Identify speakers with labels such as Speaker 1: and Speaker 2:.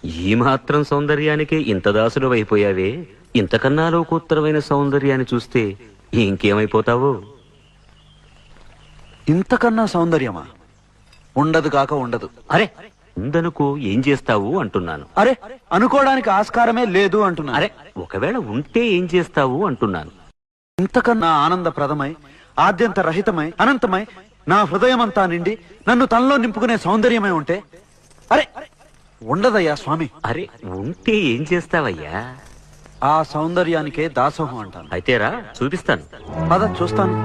Speaker 1: ఈ మాత్రం సౌందర్యానికి ఇంత దాసుడు అయిపోయావే, ఇంతకన్నా లోకోత్తరమైన సౌందర్యాన్ని చూస్తే ఇంకేమైపోతావో.
Speaker 2: ఇంతకన్నా సౌందర్యమా? ఉండదు కాక ఉండదు.
Speaker 1: అరే ఉందనుకో, ఏం చేస్తావు అంటున్నాను.
Speaker 2: అరే అనుకోవడానికి ఆస్కారమే లేదు అంటున్నా.
Speaker 1: అరే ఒకవేళ ఉంటే ఏం చేస్తావు అంటున్నాను.
Speaker 2: ఇంతకన్నా ఆనందప్రదమై, ఆద్యంత రహితమై, అనంతమై, నా హృదయమంతా నిండి నన్ను తనలో నింపుకునే సౌందర్యమై ఉంటే అరే ఉండదయ్యా స్వామి.
Speaker 1: అరే ఉంటే ఏం చేస్తావయ్యా?
Speaker 2: ఆ సౌందర్యానికే దాసోహం అంటాను.
Speaker 1: అయితేరా చూపిస్తాను.
Speaker 2: పద చూస్తాను.